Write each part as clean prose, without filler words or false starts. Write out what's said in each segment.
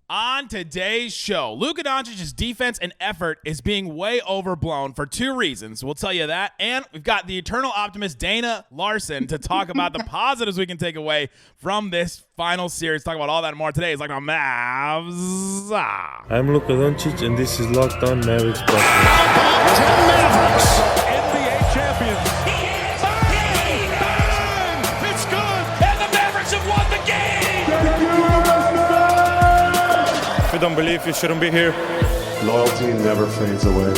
On today's show, Luka Doncic's defense and effort is being way overblown for two reasons. We'll tell you that. And we've got the eternal optimist Dana Larson to talk about the positives we can take away from this final series. Talk about all that and more today. It's like the Mavs. I'm Luka Doncic, and this is Locked On Mavericks. Mavericks, NBA champions. It's good, and the Mavericks have won the game. If you don't believe, you shouldn't be here. Loyalty never fades away.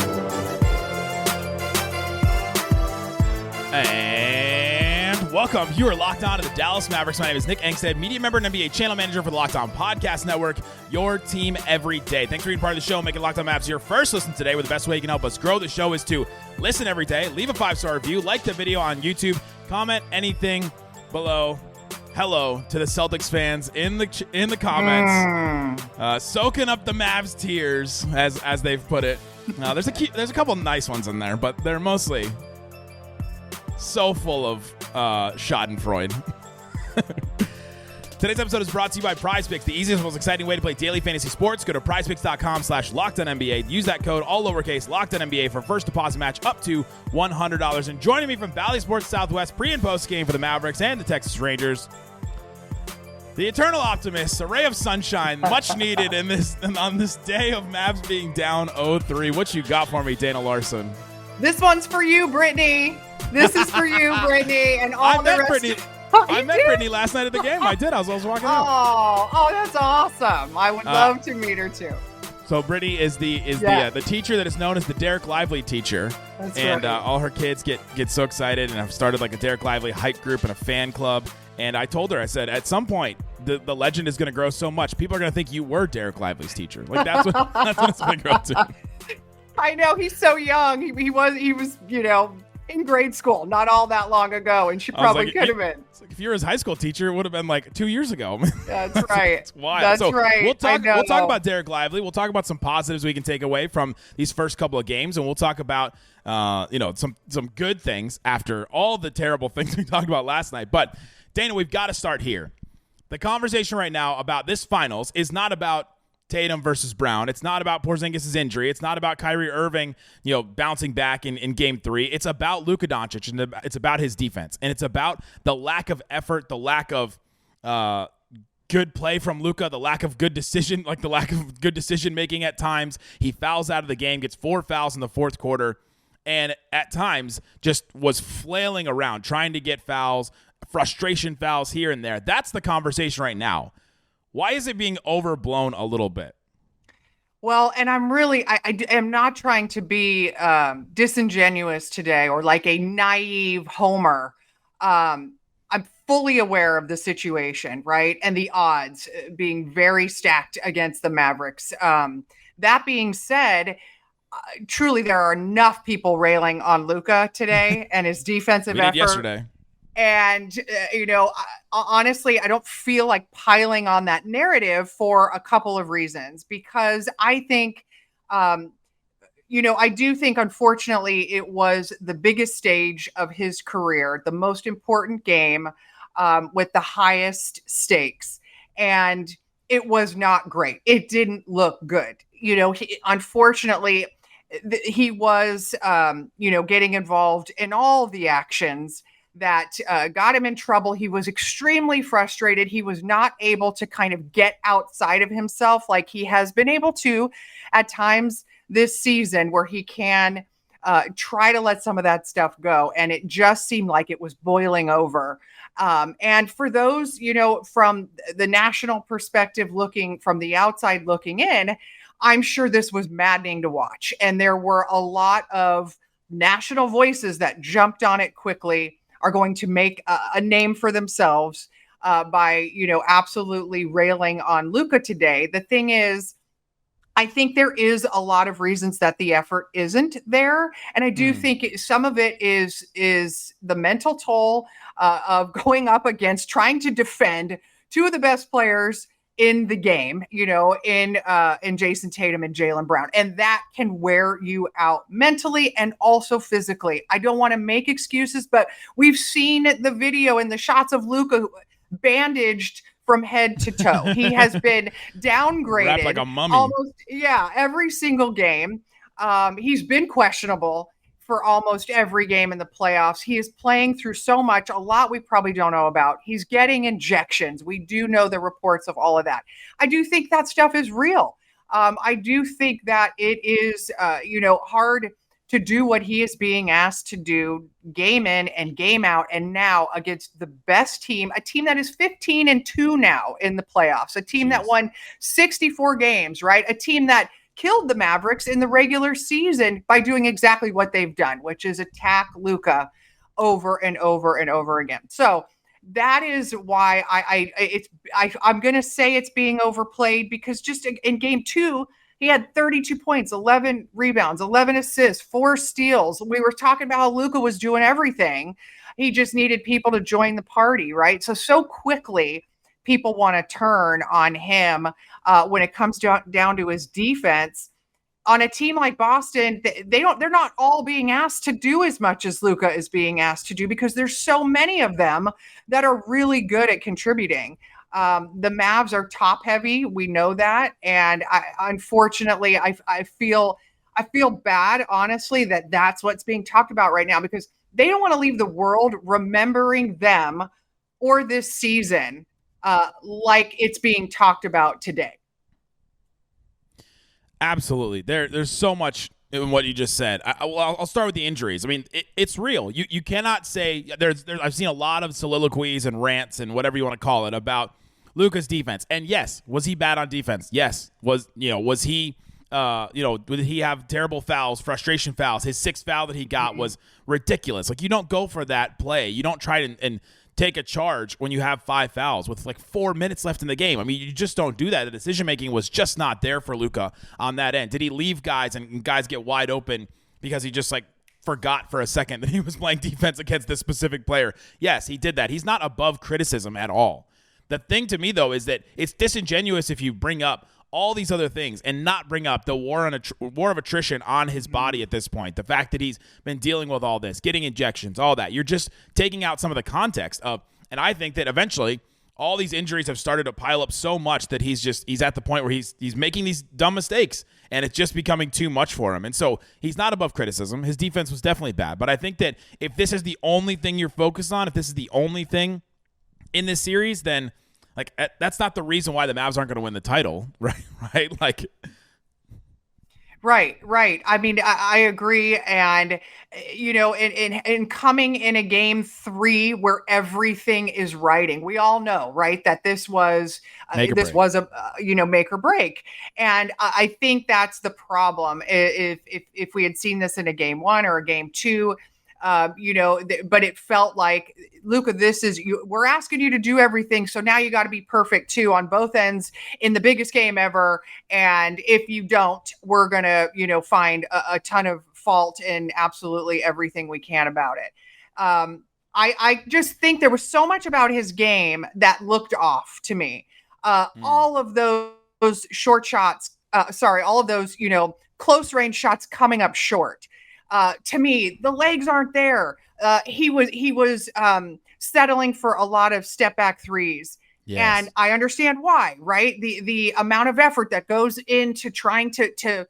And welcome. You are locked on to the Dallas Mavericks. My name is Nick Angstadt, media member and NBA channel manager for the Locked On Podcast Network, your team every day. Thanks for being part of the show, making Locked On Mavs your first listen today, where the best way you can help us grow the show is to listen every day, leave a 5-star review, like the video on YouTube, comment anything below. Hello to the Celtics fans in the comments, soaking up the Mavs tears as they've put it. There's a couple nice ones in there, but they're mostly so full of Schadenfreude. Today's episode is brought to you by PrizePicks, the easiest and most exciting way to play daily fantasy sports. Go to prizepicks.com/LockedOnNBA. Use that code, all lowercase, LockedOnNBA, for first deposit match up to $100. And joining me from Valley Sports Southwest, pre- and post-game for the Mavericks and the Texas Rangers, the eternal optimist, a ray of sunshine, much needed on this day of Mavs being down 0-3. What you got for me, Dana Larson? This one's for you, Brittany. This is for you, Brittany, and all the rest. Brittany. I met Brittany last night at the game. I did. I was walking out. Oh, that's awesome. I would love to meet her too. So Brittany is the teacher that is known as the Dereck Lively teacher. That's and right. All her kids get so excited, and I've started like a Dereck Lively hike group and a fan club. And I told her, I said, at some point, the legend is going to grow so much, people are going to think you were Dereck Lively's teacher. Like that's what it's going to grow to. I know, he's so young. He was in grade school not all that long ago, and she probably could have been. Like if you were his high school teacher, it would have been like 2 years ago. That's right. It's wild. That's so right. We'll talk about Dereck Lively. We'll talk about some positives we can take away from these first couple of games, and we'll talk about some good things after all the terrible things we talked about last night. But Dana, we've got to start here. The conversation right now about this finals is not about Tatum versus Brown. It's not about Porzingis' injury. It's not about Kyrie Irving, bouncing back in game 3. It's about Luka Doncic, and it's about his defense. And it's about the lack of effort, the lack of good play from Luka, the lack of good decision making at times. He fouls out of the game, gets 4 fouls in the fourth quarter, and at times just was flailing around trying to get fouls, frustration fouls here and there. That's the conversation right now. Why is it being overblown a little bit? Well, and I'm really, I am not trying to be disingenuous today or like a naive homer. I'm fully aware of the situation, right? And the odds being very stacked against the Mavericks. That being said, truly there are enough people railing on Luka today and his defensive effort. Yesterday. And, honestly, I don't feel like piling on that narrative for a couple of reasons, because I think, I do think, unfortunately, it was the biggest stage of his career, the most important game with the highest stakes. And it was not great. It didn't look good. Unfortunately, he was, getting involved in all of the actions that got him in trouble. He was extremely frustrated. He was not able to kind of get outside of himself like he has been able to at times this season, where he can try to let some of that stuff go. And it just seemed like it was boiling over. And for those, from the national perspective, looking from the outside looking in, I'm sure this was maddening to watch. And there were a lot of national voices that jumped on it quickly, are going to make a name for themselves by, absolutely railing on Luka today. The thing is, I think there is a lot of reasons that the effort isn't there. And I do think some of it is the mental toll of going up against trying to defend two of the best players in the game, in Jason Tatum and Jaylen Brown. And that can wear you out mentally and also physically. I don't want to make excuses, but we've seen the video and the shots of Luka bandaged from head to toe. He has been downgraded wrapped like a mummy. almost, every single game. He's been questionable for almost every game in the playoffs. He is playing through so much, a lot we probably don't know about. He's getting injections. We do know the reports of all of that. I do think that stuff is real. I do think that it is, hard to do what he is being asked to do game in and game out, and now against the best team, a team that is 15-2 now in the playoffs, a team that won 64 games, right? A team that killed the Mavericks in the regular season by doing exactly what they've done, which is attack Luka over and over and over again. So that is why I'm going to say it's being overplayed, because just in game 2, he had 32 points, 11 rebounds, 11 assists, 4 steals. We were talking about how Luka was doing everything. He just needed people to join the party, right? So quickly people want to turn on him when it comes down to his defense. On a team like Boston, they're not all being asked to do as much as Luka is being asked to do, because there's so many of them that are really good at contributing. The Mavs are top heavy. We know that. And unfortunately, I feel bad, honestly, that's what's being talked about right now, because they don't want to leave the world remembering them or this season like it's being talked about today. Absolutely. There's so much in what you just said. I'll start with the injuries. I mean, it's real. You cannot say I've seen a lot of soliloquies and rants and whatever you want to call it about Luka's defense. And yes, was he bad on defense? Yes. Was he did he have terrible fouls, frustration fouls? His 6th foul that he got was ridiculous. Like, you don't go for that play. You don't try and take a charge when you have 5 fouls with like 4 minutes left in the game. I mean, you just don't do that. The decision-making was just not there for Luka on that end. Did he leave guys and guys get wide open because he just like forgot for a second that he was playing defense against this specific player? Yes, he did that. He's not above criticism at all. The thing to me, though, is that it's disingenuous if you bring up all these other things and not bring up the war of attrition on his body at this point. The fact that he's been dealing with all this, getting injections, all that. You're just taking out some of the context of, and I think that eventually all these injuries have started to pile up so much that he's at the point where he's making these dumb mistakes, and it's just becoming too much for him. And so he's not above criticism. His defense was definitely bad. But I think that if this is the only thing you're focused on, if this is the only thing in this series, then like that's not the reason why the Mavs aren't going to win the title, right? Like, right. I mean, I agree, and in coming in a game 3 where everything is riding, we all know, right, that this was a make or break, and I think that's the problem. If we had seen this in a game 1 or a game 2. But it felt like, Luka, we're asking you to do everything. So now you got to be perfect too on both ends in the biggest game ever. And if you don't, we're going to, find a ton of fault in absolutely everything we can about it. I just think there was so much about his game that looked off to me. All of those short shots, all of those, close range shots coming up short. To me, the legs aren't there. He was settling for a lot of step back threes. Yes. And I understand why, right? The amount of effort that goes into trying to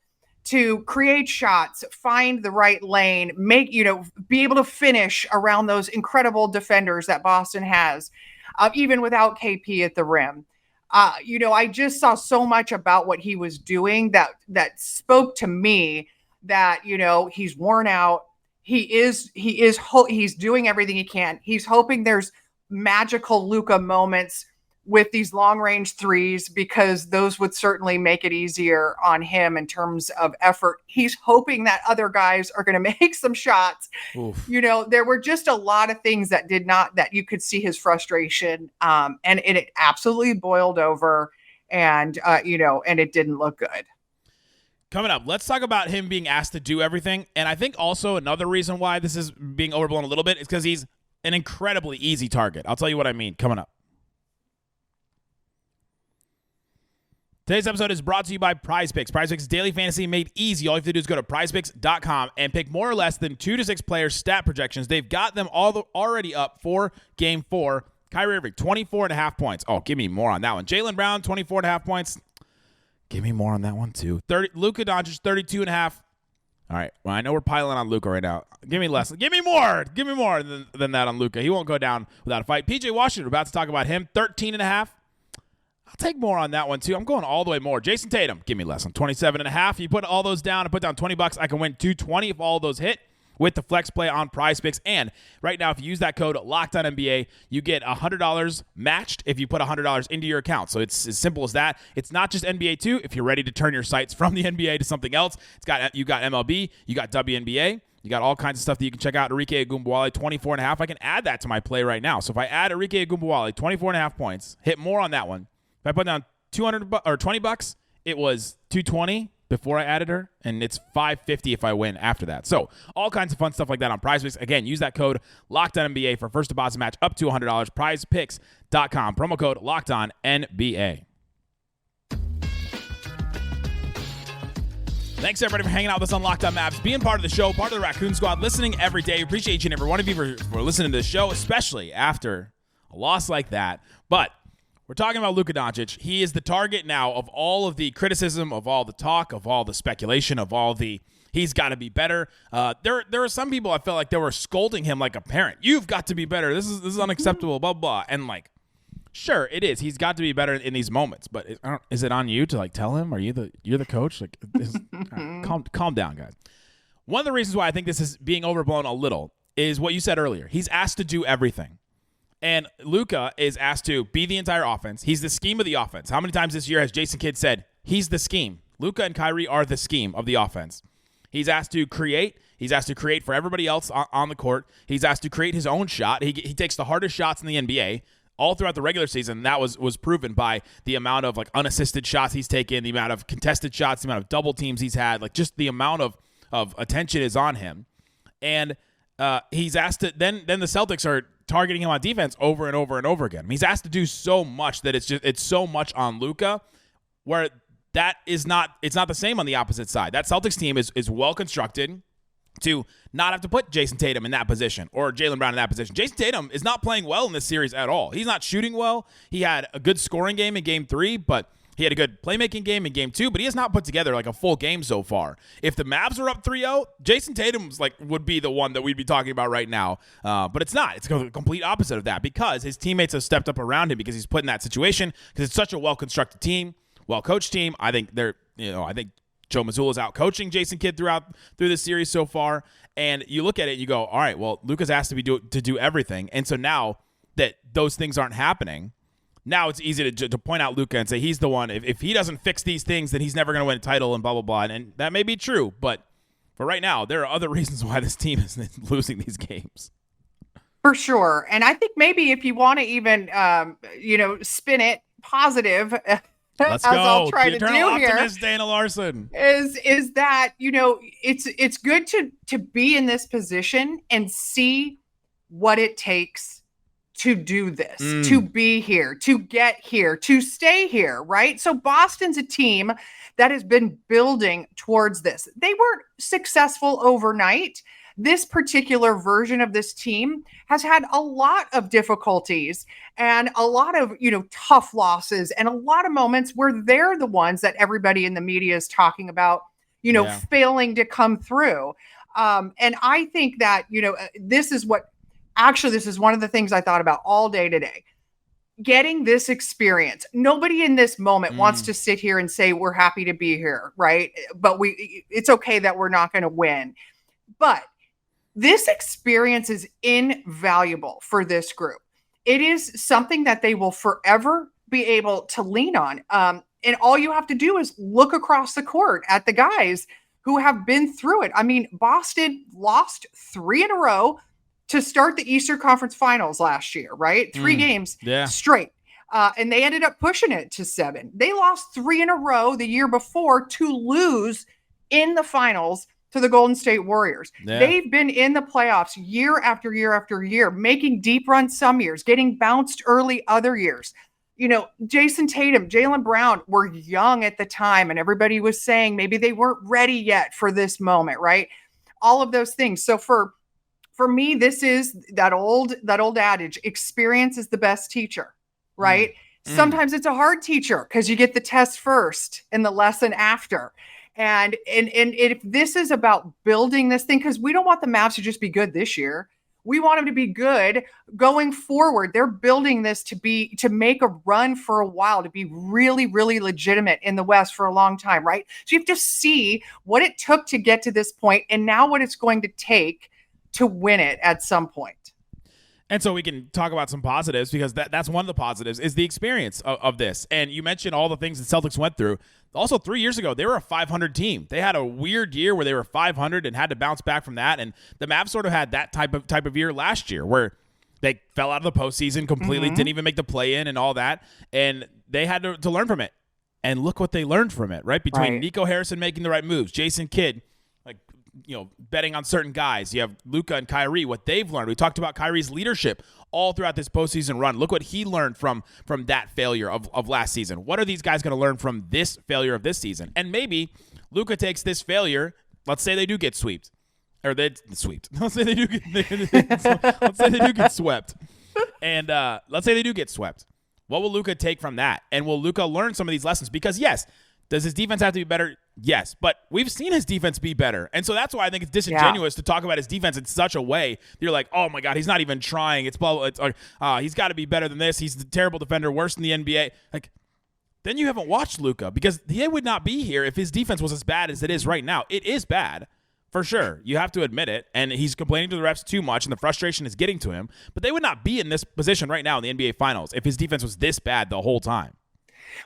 create shots, find the right lane, be able to finish around those incredible defenders that Boston has, even without KP at the rim. I just saw so much about what he was doing that spoke to me that, he's worn out. He's doing everything he can. He's hoping there's magical Luka moments with these long range threes, because those would certainly make it easier on him in terms of effort. He's hoping that other guys are going to make some shots. Oof. There were just a lot of things that you could see his frustration. And it absolutely boiled over, and it didn't look good. Coming up, let's talk about him being asked to do everything. And I think also another reason why this is being overblown a little bit is because he's an incredibly easy target. I'll tell you what I mean coming up. Today's episode is brought to you by PrizePicks. PrizePicks daily fantasy made easy. All you have to do is go to prizepicks.com and pick more or less than 2 to 6 players' stat projections. They've got them already up for Game 4 Kyrie Irving, 24.5 points. Oh, give me more on that one. Jaylen Brown, 24.5 points. Give me more on that one, too. Luka Doncic, 32.5. All right. Well, I know we're piling on Luka right now. Give me less. Give me more. Give me more than that on Luka. He won't go down without a fight. PJ Washington, we're about to talk about him, 13.5. I'll take more on that one, too. I'm going all the way more. Jason Tatum, give me less on 27.5. You put all those down and put down $20, I can win $220 if all of those hit with the flex play on Prize Picks. And right now, if you use that code LOCKEDONNBA, you get $100 matched if you put $100 into your account. So it's as simple as that. It's not just NBA too. If you're ready to turn your sights from the NBA to something else, you got MLB, you got WNBA, you got all kinds of stuff that you can check out. Enrique Ogunbowale, 24.5. I can add that to my play right now. So if I add Enrique Ogunbowale, 24.5 points, hit more on that one. If I put down $200 or $20, it was $220 before I added her, and it's $550 if I win after that. So all kinds of fun stuff like that on PrizePicks. Again, use that code LOCKEDONNBA for first deposit match up to $100. PrizePicks.com. Promo code LOCKEDONNBA. Thanks, everybody, for hanging out with us on Locked On Mavs, being part of the show, part of the Raccoon Squad, listening every day. Appreciate each and every one of you for listening to the show, especially after a loss like that. But we're talking about Luka Doncic. He is the target now of all of the criticism, of all the talk, of all the speculation, of all the he's got to be better. There are some people I felt like they were scolding him like a parent. You've got to be better. This is unacceptable, blah, blah. And like, sure, it is. He's got to be better in these moments. But is it on you to like tell him? You're the coach? Like, calm down, guys. One of the reasons why I think this is being overblown a little is what you said earlier. He's asked to do everything. And Luka is asked to be the entire offense. He's the scheme of the offense. How many times this year has Jason Kidd said, he's the scheme? Luka and Kyrie are the scheme of the offense. He's asked to create. He's asked to create for everybody else on the court. He's asked to create his own shot. He takes the hardest shots in the NBA all throughout the regular season. That was proven by the amount of like unassisted shots he's taken, the amount of contested shots, the amount of double teams he's had, like just the amount of attention is on him. And he's asked to then the Celtics are targeting him on defense over and over and over again. He's asked to do so much that it's so much on Luka, where it's not the same on the opposite side. That Celtics team is well constructed to not have to put Jason Tatum in that position or Jaylen Brown in that position. Jason Tatum is not playing well in this series at all. He's not shooting well. He had a good scoring game in Game 3, but he had a good playmaking game in Game 2, but he has not put together like a full game so far. If the Mavs were up 3-0, Jason Tatum's would be the one that we'd be talking about right now. But it's not. It's the complete opposite of that because his teammates have stepped up around him because he's put in that situation because it's such a well-constructed team, well-coached team. I think Joe Mazzulla's out coaching Jason Kidd through this series so far. And you look at it and you go, all right, well, Luka's asked to do everything. And so now that those things aren't happening, now it's easy to point out Luka and say he's the one. If he doesn't fix these things, then he's never going to win a title and blah, blah, blah. And that may be true. But for right now, there are other reasons why this team is losing these games. For sure. And I think maybe if you want to even, spin it positive, let's as go. I'll try to do here, Dana Larson is that, it's good to be in this position and see what it takes to do this, to be here, to get here, to stay here, right? So Boston's a team that has been building towards this. They weren't successful overnight. This particular version of this team has had a lot of difficulties and a lot of, tough losses and a lot of moments where they're the ones that everybody in the media is talking about, failing to come through. And I think that, this is one of the things I thought about all day today. Getting this experience. Nobody in this moment wants to sit here and say we're happy to be here, right? But it's okay that we're not going to win. But this experience is invaluable for this group. It is something that they will forever be able to lean on. And all you have to do is look across the court at the guys who have been through it. I mean, Boston lost 3 in a row to start the Eastern Conference Finals last year, right? 3 games straight. And they ended up pushing it to 7. They lost 3 in a row the year before to lose in the finals to the Golden State Warriors. Yeah. They've been in the playoffs year after year after year, making deep runs some years, getting bounced early other years. Jason Tatum, Jaylen Brown were young at the time, and everybody was saying maybe they weren't ready yet for this moment, right? All of those things. So for for me, this is that old adage, experience is the best teacher, right? Sometimes it's a hard teacher because you get the test first and the lesson after. And if this is about building this thing, because we don't want the Mavs to just be good this year. We want them to be good going forward. They're building this to make a run for a while, to be really, really legitimate in the West for a long time, right? So you have to see what it took to get to this point and now what it's going to take to win it at some point. And so we can talk about some positives, because that's one of the positives is the experience of this. And you mentioned all the things the Celtics went through. Also, 3 years ago, they were a 500 team. They had a weird year where they were 500 and had to bounce back from that. And the Mavs sort of had that type of year last year where they fell out of the postseason completely, didn't even make the play-in and all that. And they had to learn from it. And look what they learned from it, right? Between Nico Harrison making the right moves, Jason Kidd, betting on certain guys. You have Luka and Kyrie, what they've learned. We talked about Kyrie's leadership all throughout this postseason run. Look what he learned from that failure of last season. What are these guys going to learn from this failure of this season? And maybe Luka takes this failure. Let's say they do get swept. Or they swept. Let's say they do get swept. And let's say they do get swept. What will Luka take from that? And will Luka learn some of these lessons? Because yes, does his defense have to be better? Yes, but we've seen his defense be better. And so that's why I think it's disingenuous to talk about his defense in such a way. You're like, oh my God, he's not even trying. It's blah, blah. He's got to be better than this. He's the terrible defender, worse than the NBA. Like, then you haven't watched Luka, because he would not be here if his defense was as bad as it is right now. It is bad, for sure. You have to admit it. And he's complaining to the refs too much, and the frustration is getting to him. But they would not be in this position right now in the NBA Finals if his defense was this bad the whole time.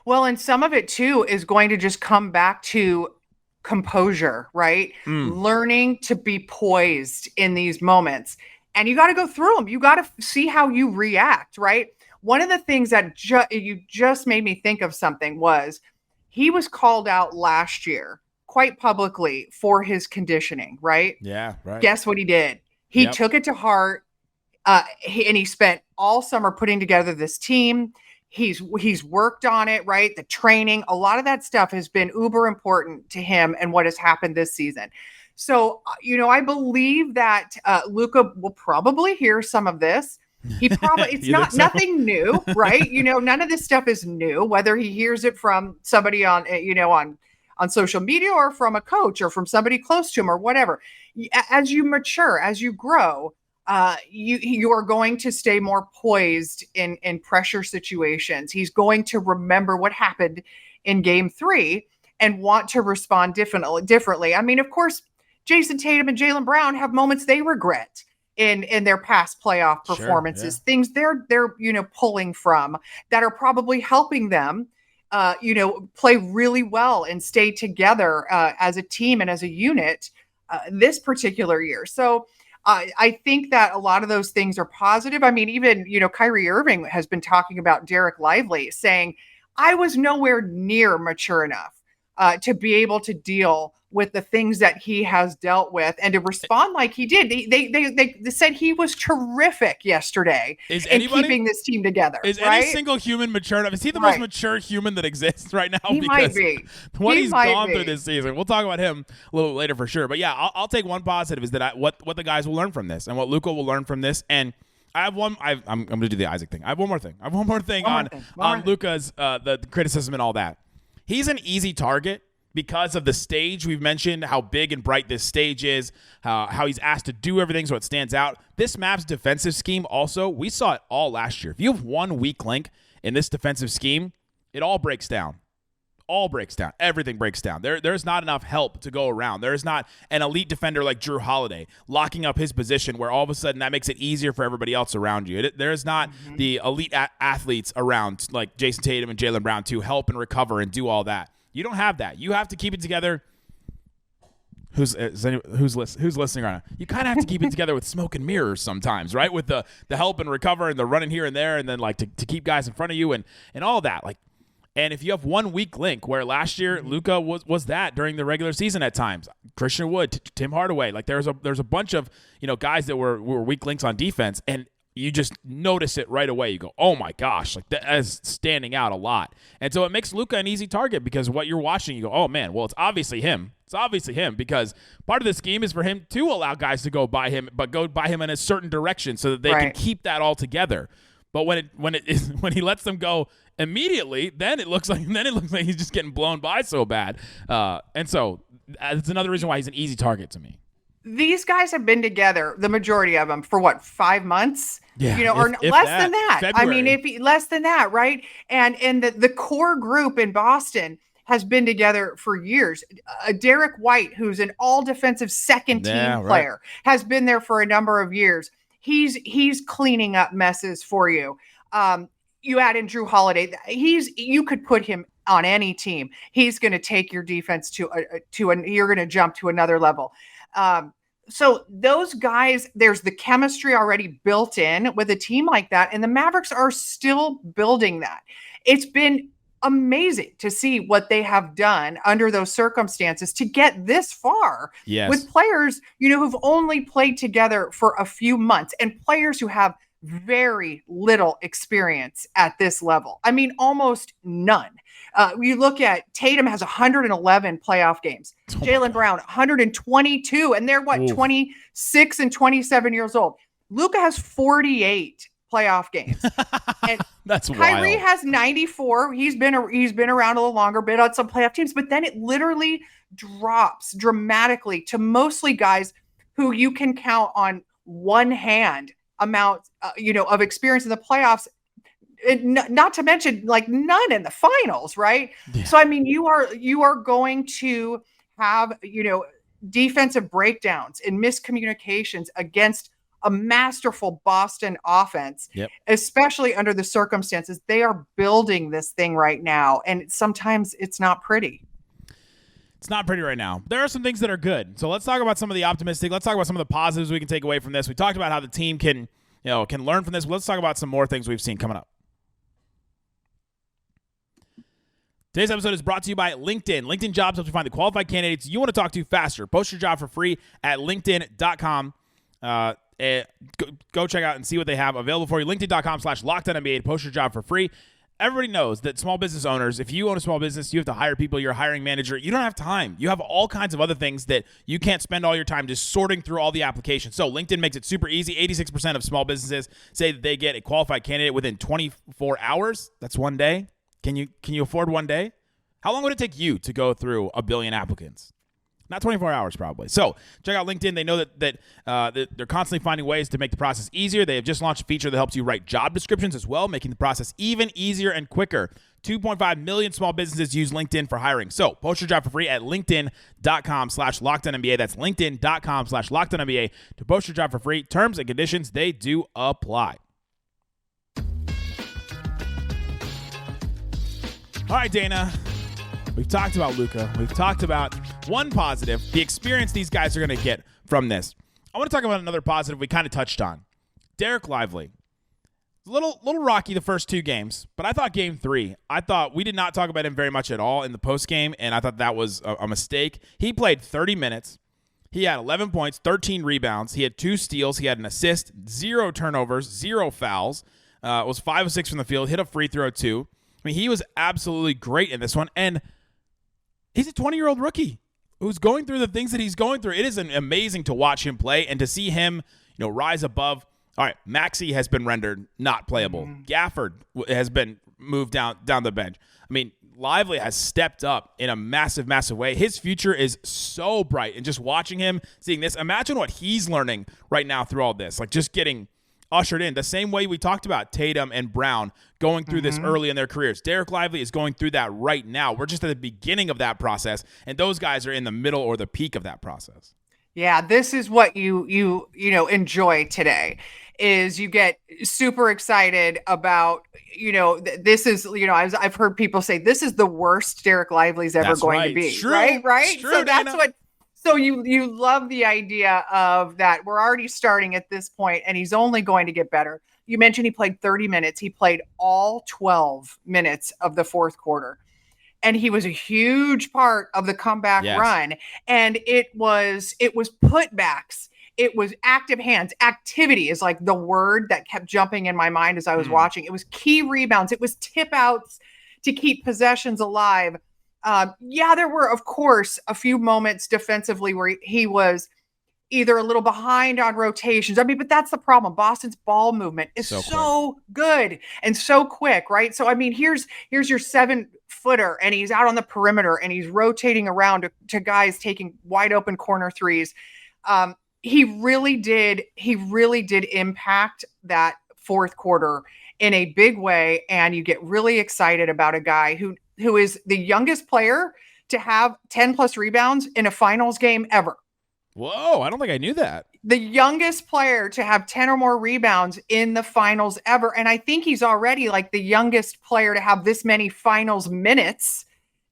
Well, and some of it too is going to just come back to composure, right? Learning to be poised in these moments. And you got to go through them. You got to see how you react, right? One of the things that you just made me think of something was he was called out last year quite publicly for his conditioning, right? Yeah, right. Guess what he did? He took it to heart, and he spent all summer putting together this team. He's worked on it, right? The training, a lot of that stuff has been uber important to him and what has happened this season. So, I believe that Luka will probably hear some of this. He probably, it's not nothing new, right? None of this stuff is new, whether he hears it from somebody on social media or from a coach or from somebody close to him or whatever. As you mature, as you grow, you are going to stay more poised in pressure situations. He's going to remember what happened in Game 3 and want to respond differently. I mean, of course, Jason Tatum and Jaylen Brown have moments they regret in their past playoff performances, things they're pulling from that are probably helping them play really well and stay together as a team and as a unit this particular year. So I think that a lot of those things are positive. I mean, even, Kyrie Irving has been talking about Dereck Lively, saying, I was nowhere near mature enough to be able to deal with the things that he has dealt with and to respond like he did. They said he was terrific yesterday in keeping this team together. Is right? any single human mature enough? Is he the most mature human that exists right now? He might be. What he's gone through this season. We'll talk about him a little later for sure. But yeah, I'll take one positive is that what the guys will learn from this and what Luka will learn from this. And I have one. I'm going to do the Isaac thing. I have one more thing. On Luka's the criticism and all that. He's an easy target because of the stage. We've mentioned how big and bright this stage is, how he's asked to do everything so it stands out. This Mavs defensive scheme also, we saw it all last year. If you have one weak link in this defensive scheme, it all breaks down. All breaks down. Everything breaks down. There's not enough help to go around. There's not an elite defender like Jrue Holiday locking up his position where all of a sudden that makes it easier for everybody else around you. There's not the elite athletes around like Jason Tatum and Jaylen Brown to help and recover and do all that. You don't have that. You have to keep it together. Who's listening right now? You kind of have to keep it together with smoke and mirrors sometimes, right? With the help and recover and the running here and there, and then like to keep guys in front of you and all that. Like, and if you have one weak link, where last year Luka was that during the regular season at times, Christian Wood, Tim Hardaway, like there's a bunch of guys that were weak links on defense, and you just notice it right away. You go, oh my gosh, like that is standing out a lot. And so it makes Luka an easy target because what you're watching, you go, oh man, well, it's obviously him. It's obviously him because part of the scheme is for him to allow guys to go by him, but go by him in a certain direction so that they can keep that all together. But when he lets them go immediately, then it looks like he's just getting blown by so bad. And so it's another reason why he's an easy target to me. These guys have been together, the majority of them, for what, 5 months? Yeah, or less than that. February. I mean, less than that, right? And the core group in Boston has been together for years. Derek White, who's an all defensive second team player, has been there for a number of years. He's cleaning up messes for you. You add in Drew Holiday. You could put him on any team. He's going to take your defense you're going to jump to another level. So those guys, there's the chemistry already built in with a team like that. And the Mavericks are still building that. It's been amazing to see what they have done under those circumstances to get this far with players, who've only played together for a few months and players who have very little experience at this level. I mean, almost none. You look at Tatum has 111 playoff games. Jaylen Brown, 122. And they're 26 and 27 years old. Luka has 48 playoff games. And that's Kyrie wild. has 94. He's been around a little longer, been on some playoff teams, but then it literally drops dramatically to mostly guys who you can count on one hand amount, of experience in the playoffs. Not to mention like none in the finals, right? Yeah. So I mean, you are going to have defensive breakdowns and miscommunications against a masterful Boston offense, especially under the circumstances. They are building this thing right now, and sometimes it's not pretty. It's not pretty right now. There are some things that are good. So let's talk about some of the optimistic. Let's talk about some of the positives we can take away from this. We talked about how the team can learn from this. Let's talk about some more things we've seen coming up. Today's episode is brought to you by LinkedIn. LinkedIn Jobs helps you find the qualified candidates you want to talk to faster. Post your job for free at linkedin.com. Go check out and see what they have available for you. LinkedIn.com/LockedOnNBA to post your job for free. Everybody knows that small business owners, if you own a small business, you have to hire people, you're a hiring manager. You don't have time. You have all kinds of other things that you can't spend all your time just sorting through all the applications. So LinkedIn makes it super easy. 86% of small businesses say that they get a qualified candidate within 24 hours. That's one day. Can you afford one day? How long would it take you to go through a billion applicants? Not 24 hours, probably. So check out LinkedIn. They know that they're constantly finding ways to make the process easier. They have just launched a feature that helps you write job descriptions as well, making the process even easier and quicker. 2.5 million small businesses use LinkedIn for hiring. So post your job for free at linkedin.com/LockedOnNBA. That's linkedin.com/LockedOnNBA to post your job for free. Terms and conditions, they do apply. All right, Dana, we've talked about Luka. We've talked about one positive, the experience these guys are going to get from this. I want to talk about another positive we kind of touched on. Dereck Lively. A little rocky the first two games, but I thought game 3, we did not talk about him very much at all in the postgame, and I thought that was a mistake. He played 30 minutes. He had 11 points, 13 rebounds. He had 2 steals. He had an assist, 0 turnovers, 0 fouls. Was 5 of 6 from the field, hit a free throw 2. I mean, he was absolutely great in this one, and he's a 20-year-old rookie who's going through the things that he's going through. It is amazing to watch him play and to see him, rise above. All right, Maxey has been rendered not playable. Gafford has been moved down the bench. I mean, Lively has stepped up in a massive, massive way. His future is so bright, and just watching him, seeing this, imagine what he's learning right now through all this, like just getting ushered in the same way we talked about Tatum and Brown going through this early in their careers. Dereck Lively is going through that right now. We're just at the beginning of that process, and those guys are in the middle or the peak of that process. Yeah, this is what you enjoy today. Is you get super excited about, this is, I've heard people say this is the worst Dereck Lively's ever going to be. True. Right? True, so Dana. that's what. So you love the idea of that. We're already starting at this point, and he's only going to get better. You mentioned he played 30 minutes. He played all 12 minutes of the fourth quarter, and he was a huge part of the comeback run. And it was putbacks It was active hands. Activity is like the word that kept jumping in my mind as I was watching. It was key rebounds. It was tip outs to keep possessions alive. There were, of course, a few moments defensively where he was either a little behind on rotations. I mean, but that's the problem. Boston's ball movement is so good and so quick, right? So, I mean, here's your 7-footer, and he's out on the perimeter, and he's rotating around to guys taking wide open corner threes. He really did impact that fourth quarter in a big way, and you get really excited about a guy who is the youngest player to have 10 plus rebounds in a finals game ever. Whoa, I don't think I knew that. The youngest player to have 10 or more rebounds in the finals ever. And I think he's already like the youngest player to have this many finals minutes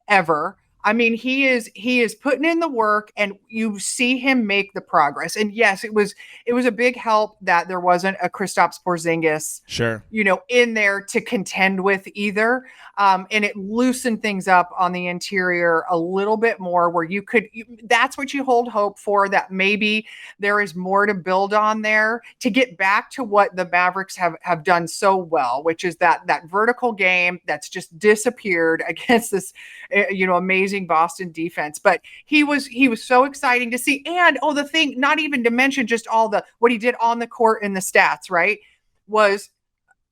ever. I mean, he is putting in the work, and you see him make the progress. And yes, it was a big help that there wasn't a Kristaps Porzingis, in there to contend with either. And it loosened things up on the interior a little bit more, where that's what you hold hope for, that maybe there is more to build on there to get back to what the Mavericks have done so well, which is that vertical game that's just disappeared against this, amazing Boston defense. But he was so exciting to see. And the thing, not even to mention just what he did on the court in the stats, right, was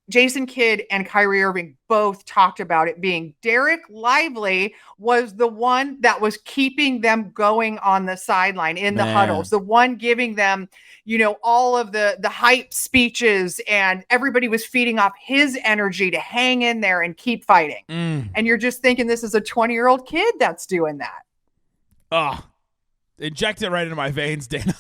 Jason Kidd and Kyrie Irving both talked about it being Dereck Lively was the one that was keeping them going on the sideline in the huddles, the one giving them, all of the hype speeches, and everybody was feeding off his energy to hang in there and keep fighting. And you're just thinking, this is a 20-year-old kid that's doing that. Oh, inject it right into my veins, Dana.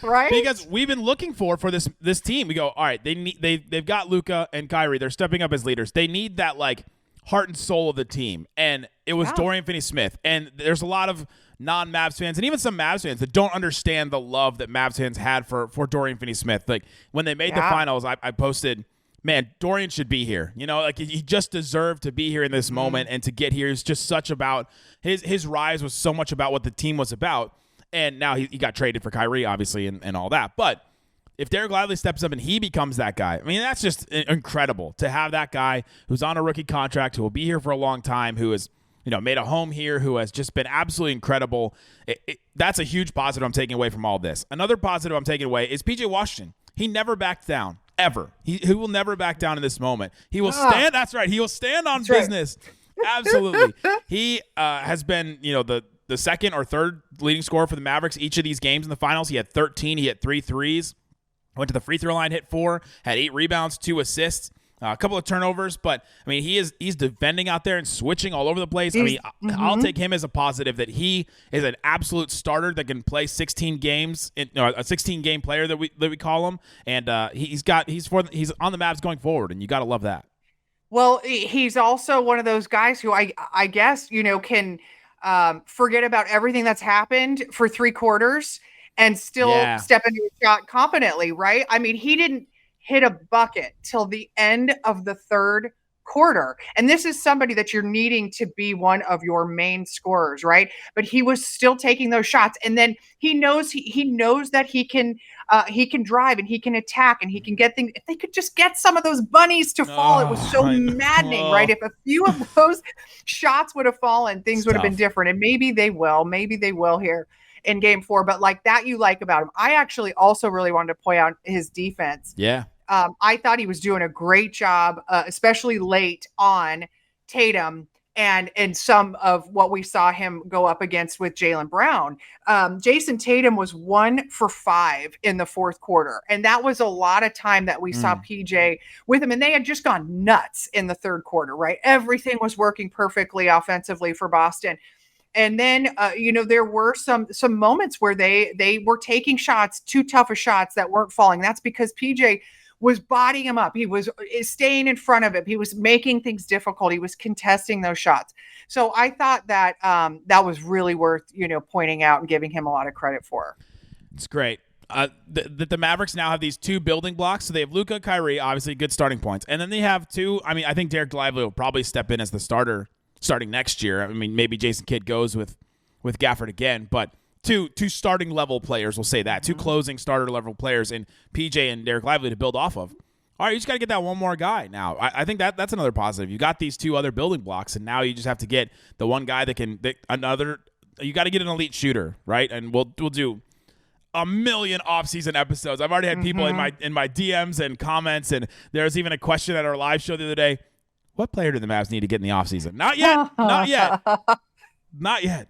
Right? Because we've been looking for this team. We go, all right, they've got Luka and Kyrie. They're stepping up as leaders. They need that like heart and soul of the team. And it was Dorian Finney-Smith. And there's a lot of non-Mavs fans and even some Mavs fans that don't understand the love that Mavs fans had for Dorian Finney-Smith. Like when they made the finals, I posted, man, Dorian should be here. He just deserved to be here in this moment, and to get here is just such about his rise was so much about what the team was about. And now he got traded for Kyrie, obviously, and all that. But if Dereck Lively steps up and he becomes that guy, I mean, that's just incredible to have that guy who's on a rookie contract, who will be here for a long time, who has made a home here, who has just been absolutely incredible. That's a huge positive I'm taking away from all this. Another positive I'm taking away is PJ Washington. He never backed down, ever. He will never back down in this moment. He will stand. That's right. He will stand on business. Right. Absolutely. He has been, the second or third leading scorer for the Mavericks each of these games in the finals. He had 13. He hit 3 threes. Went to the free throw line, hit 4, had 8 rebounds, 2 assists, a couple of turnovers. But, I mean, he's defending out there and switching all over the place. I'll take him as a positive that he is an absolute starter that can play 16 games, a 16-game player that we call him. And he's on the Mavs going forward, and you got to love that. Well, he's also one of those guys who I guess, can forget about everything that's happened for 3 quarters and still step into a shot competently, right? I mean, he didn't hit a bucket till the end of the third quarter. And this is somebody that you're needing to be one of your main scorers, right? But he was still taking those shots. And then he knows that he can drive and he can attack and he can get things. If they could just get some of those bunnies to fall, it was so maddening, right? If a few of those shots would have fallen, things would have been different. And maybe they will here in game 4. But like that, you like about him. I actually also really wanted to point out his defense. Yeah. I thought he was doing a great job, especially late on Tatum and some of what we saw him go up against with Jaylen Brown. Jason Tatum was 1 for 5 in the fourth quarter. And that was a lot of time that we saw PJ with him. And they had just gone nuts in the third quarter, right? Everything was working perfectly offensively for Boston. And then, there were some moments where they were taking shots, too tough of shots that weren't falling. That's because PJ was bodying him up. He was staying in front of him. He was making things difficult. He was contesting those shots. So I thought that that was really worth, pointing out and giving him a lot of credit for. It's great. The Mavericks now have these 2 building blocks. So they have Luka, Kyrie, obviously good starting points. And then they have 2, I think Dereck Lively will probably step in as the starter starting next year. I mean, maybe Jason Kidd goes with Gafford again, but two starting level players. We'll say that two closing starter level players in PJ and Dereck Lively to build off of. All right, you just got to get that one more guy now. I think that's another positive. You got these two other building blocks, and now you just have to get the one guy that can you got to get an elite shooter, right? And we'll do a million off-season episodes. I've already had people in my DMs and comments, and there's even a question at our live show the other day. What player do the Mavs need to get in the offseason? Not yet. Not yet. Not yet.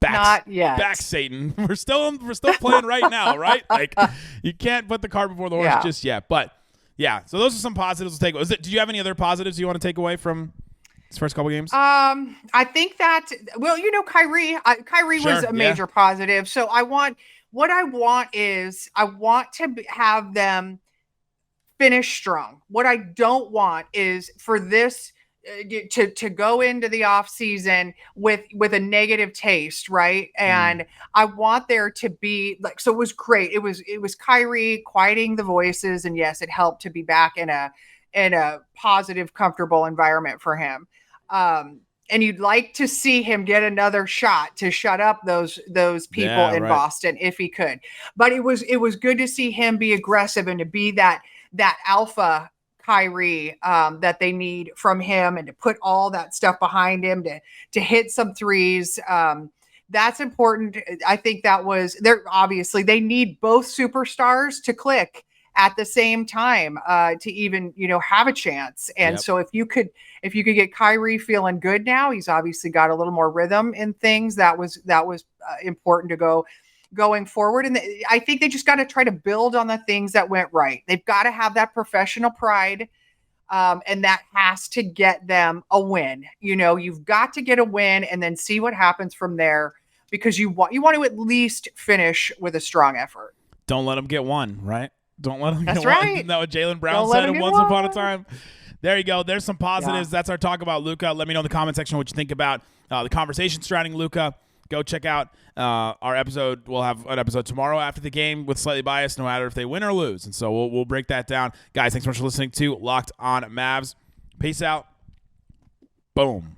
Not yet. Back, Satan. We're still playing right now, right? Like, you can't put the cart before the horse just yet. But, yeah, so those are some positives to take away. Did you have any other positives you want to take away from his first couple games? I think that, well, Kyrie was a major positive. So I want to have them finish strong. What I don't want is for this to go into the off season with a negative taste, right? And I want there to be so it was great. It was Kyrie quieting the voices, and yes, it helped to be back in a positive, comfortable environment for him. And you'd like to see him get another shot to shut up those people in Boston if he could. But it was good to see him be aggressive and to be that alpha Kyrie that they need from him, and to put all that stuff behind him to hit some threes. That's important. I think that was there. Obviously, they need both superstars to click at the same time to even have a chance. And so if you could get Kyrie feeling good now, he's obviously got a little more rhythm in things. That was important to going forward. And I think they just got to try to build on the things that went right. They've got to have that professional pride. And that has to get them a win. You've got to get a win and then see what happens from there, because you want to at least finish with a strong effort. Don't let them get one, right? Don't let them That's get right. one. Isn't that what Jaylen Brown said once upon a time? There you go. There's some positives. That's our talk about Luka. Let me know in the comment section what you think about the conversation surrounding Luka. Go check out our episode. We'll have an episode tomorrow after the game with Slightly Biased, no matter if they win or lose. And so we'll break that down. Guys, thanks so much for listening to Locked On Mavs. Peace out. Boom.